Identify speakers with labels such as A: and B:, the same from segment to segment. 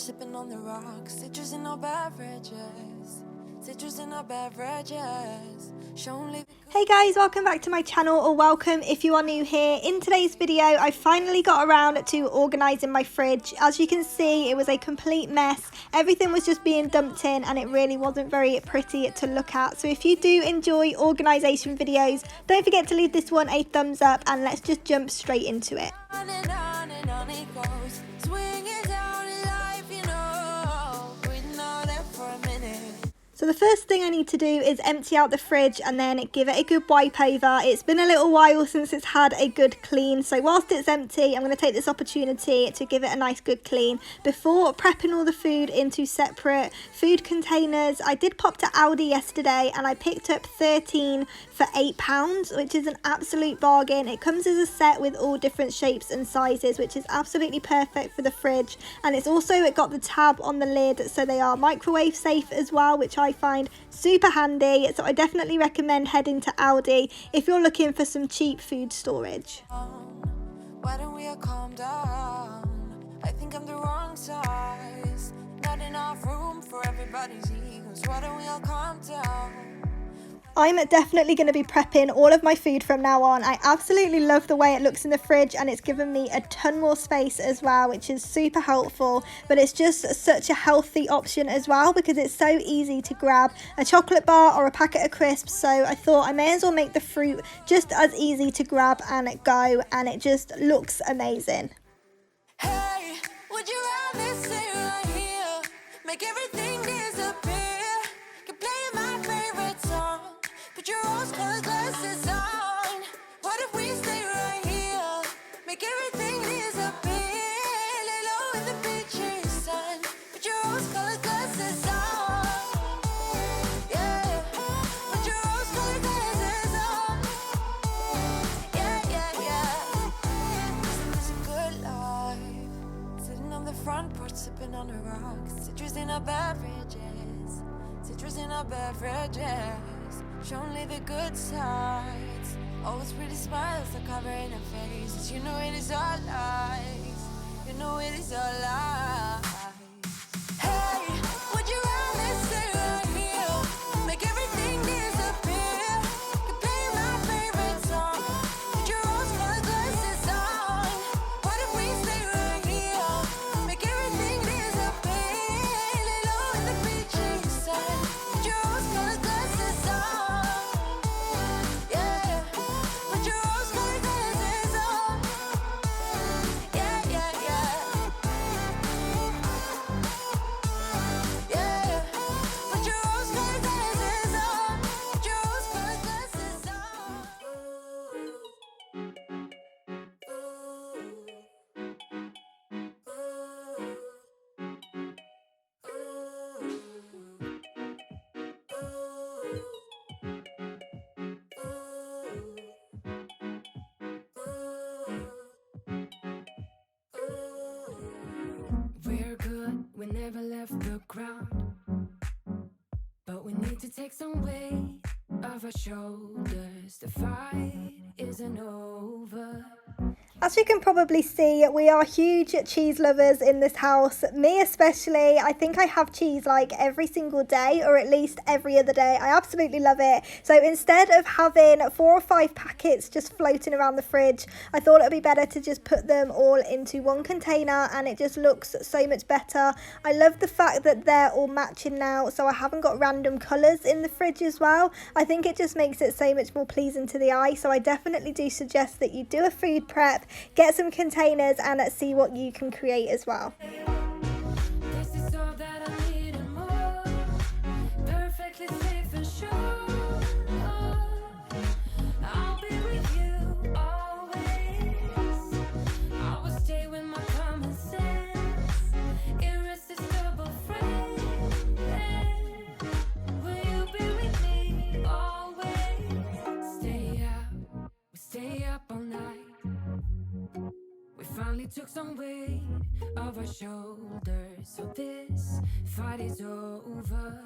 A: sipping on the rocks. Citrus in our beverages. Citrus in our beverages.
B: Hey guys, welcome back to my channel, or welcome if you are new here. In today's video, I finally got around to organising my fridge. As you can see, it was a complete mess. Everything was just being dumped in and it really wasn't very pretty to look at. So if you do enjoy organisation videos, don't forget to leave this one a thumbs up and let's just jump straight into it. So the first thing I need to do is empty out the fridge and then give it a good wipe over. It's been a little while since it's had a good clean, so whilst it's empty, I'm going to take this opportunity to give it a nice good clean before prepping all the food into separate food containers. I did pop to Aldi yesterday and I picked up 13 for £8, which is an absolute bargain. It comes as a set with all different shapes and sizes, which is absolutely perfect for the fridge, and it's also got the tab on the lid, so they are microwave safe as well, which I find super handy. So I definitely recommend heading to Aldi if you're looking for some cheap food storage.
A: Why don't we all calm down? I think I'm the wrong size. Not enough room for everybody's egos. Why don't we all calm down?
B: I'm definitely going to be prepping all of my food from now on. I absolutely love the way it looks in the fridge, and it's given me a ton more space as well, which is super helpful. But it's just such a healthy option as well because it's so easy to grab a chocolate bar or a packet of crisps. So I thought I may as well make the fruit just as easy to grab and go, and it just looks amazing.
A: Hey, would you rather stay right here? Make everything disappear. Can play my favorite song. Put your rose-colored glasses on. What if we stay right here? Make everything disappear. Lay low in the beachy sun. Put your rose-colored glasses on. Yeah. Put your rose-colored glasses on. Yeah. It's a good life. Sitting on the front porch, sipping on the rocks. Citrus in our beverages. Citrus in our beverages. Show only the good sides. Always pretty smiles are covering her faces. You know it is all lies. You know it is all lies. Hey, would you rather stay right here? Make everything disappear. Can play my favorite song. Put your rose-colored glasses on. What if we stay right here? Make everything disappear. Lay low in the beachy sun. Put your rose-colored glasses on.
C: We're good, we never left the ground, but we need to take some weight off our shoulders. The fight isn't over.
B: As you can probably see, we are huge cheese lovers in this house. Me especially. I think I have cheese like every single day, or at least every other day. I absolutely love it. So instead of having 4 or 5 packets just floating around the fridge, I thought it would be better to just put them all into one container, and it just looks so much better. I love the fact that they're all matching now, so I haven't got random colours in the fridge as well. I think it just makes it so much more pleasing to the eye. So I definitely do suggest that you do a food prep, get some containers and see what you can create as well.
C: This is all that I need and more. Perfectly safe and sure. I'll be with you always. I will stay with my common sense. Irresistible friend. Will you be with me always? Stay up all night. We finally took some weight off our shoulders, so this fight is over.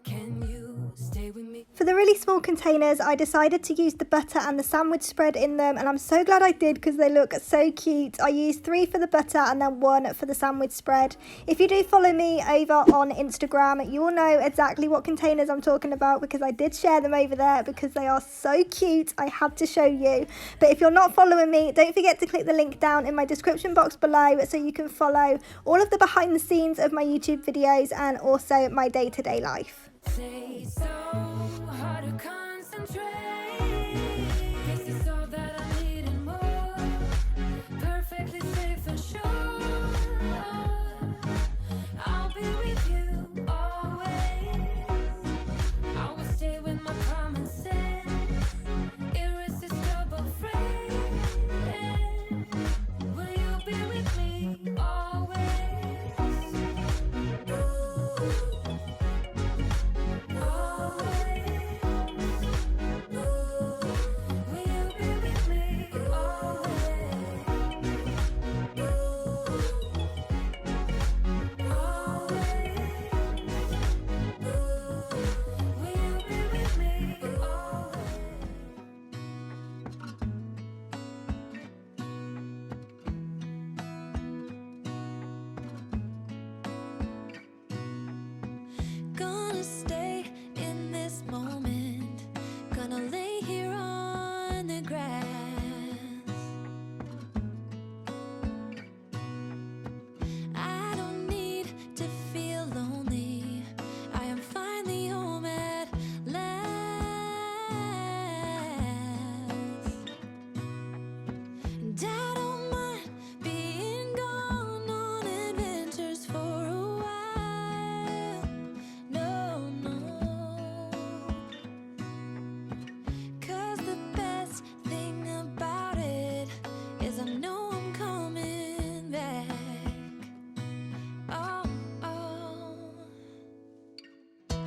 C: Can you stay with me?
B: For the really small containers, I decided to use the butter and the sandwich spread in them, and I'm so glad I did because they look so cute. I used 3 for the butter and then 1 for the sandwich spread. If you do follow me over on Instagram, you will know exactly what containers I'm talking about because I did share them over there because they are so cute. I had to show you. But if you're not following me, don't forget to click the link down in my description box below so you can follow all of the behind the scenes of my YouTube videos and also my day-to-day life.
C: Play so hard to concentrate. This is all that I need and more. Perfectly safe and sure. I'll be with you always. I will stay with my common sense. Irresistible friend. Will you be with me always? Gonna stay in this moment. Gonna lay here on the grass. I don't need to feel lonely. I am finally home at last. And I don't mind being gone on adventures for a while. No, no. 'Cause the best thing about it is I know I'm coming back. Oh, oh.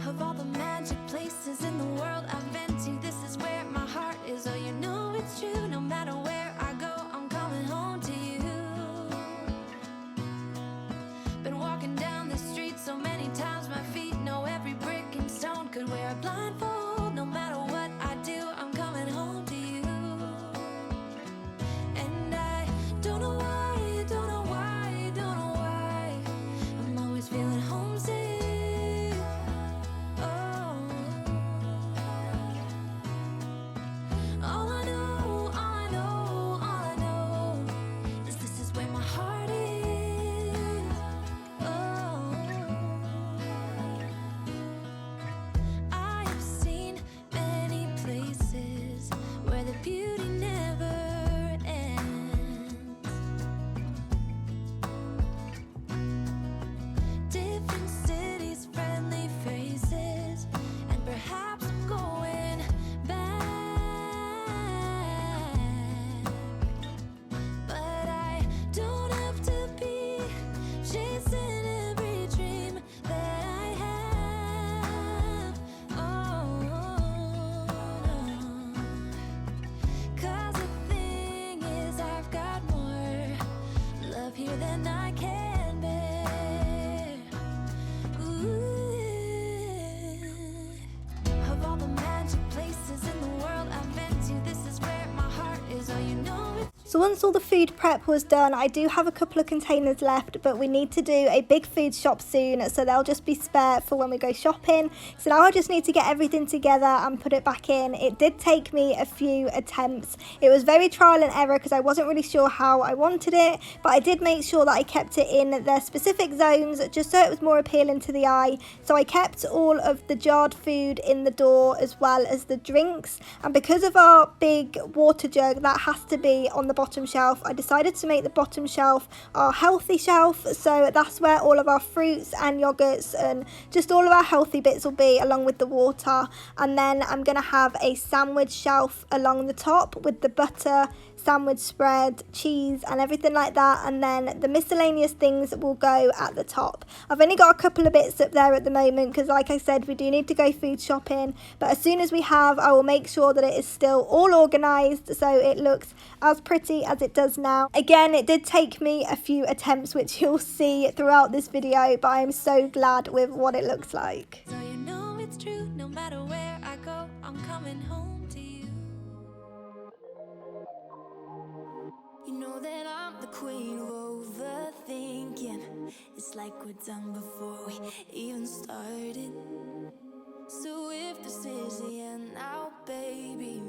C: Of all the magic places in the world I've been to, this is where my heart is. Oh, you know it's true. No matter where I go, I'm coming home to you. Been walking down the street so many times, my feet know every brick and stone. Could wear a blindfold. No matter what I do, I'm coming home to you. And I don't know why, don't know why, don't know why I'm always feeling homesick. Oh, all I know, all I know, all I know is this is where my heart is. Oh, I have seen many places where the beauty never ends. Different cities, friendly faces, and perhaps I'm going back. But I don't have to be chasing every dream that I have. Oh, no. 'Cause the thing is, I've got more love here than I can bear. Ooh. Of all the magic places in the world I've been to, this is where my heart is. Oh, you know it's
B: So once all the food prep was done, I do have a couple of containers left, but we need to do a big food shop soon, so they'll just be spare for when we go shopping. So now I just need to get everything together and put it back in. It did take me a few attempts. It was very trial and error because I wasn't really sure how I wanted it, but I did make sure that I kept it in their specific zones just so it was more appealing to the eye. So I kept all of the jarred food in the door as well as the drinks, and because of our big water jug that has to be on the bottom shelf, I decided to make the bottom shelf our healthy shelf, so that's where all of our fruits and yogurts and just all of our healthy bits will be, along with the water. And then I'm going to have a sandwich shelf along the top with the butter, sandwich spread, cheese and everything like that, and then the miscellaneous things will go at the top. I've only got a couple of bits up there at the moment because, like I said, we do need to go food shopping, but as soon as we have, I will make sure that it is still all organised so it looks as pretty as it does now. Again, it did take me a few attempts, which you'll see throughout this video, but I am so glad with what it looks like.
C: so you know it's true. No matter where I go,
A: I'm coming home to you. You know that I'm the queen of overthinking. It's like we're done before we even started. So if this is the end now, baby,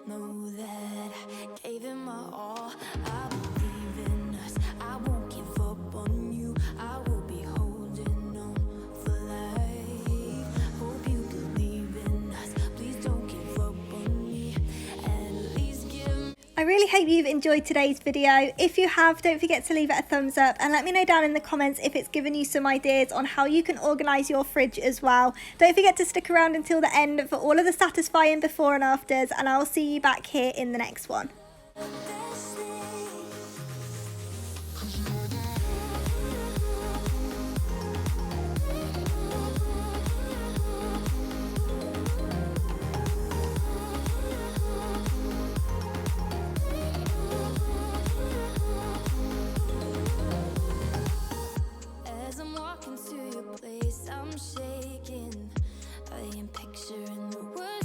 A: know that I gave it my all. I believe in us, I won't give up on you. I will be holding on for life. Hope you believe in us, please don't give up on me. At least give me.
B: I really hope you've enjoyed today's video. If you have, don't forget to leave it a thumbs up and let me know down in the comments if it's given you some ideas on how you can organise your fridge as well. Don't forget to stick around until the end for all of the satisfying before and afters, and I'll see you back here in the next one.
A: As I'm walking to your place, I'm shaking. I am picturing the world.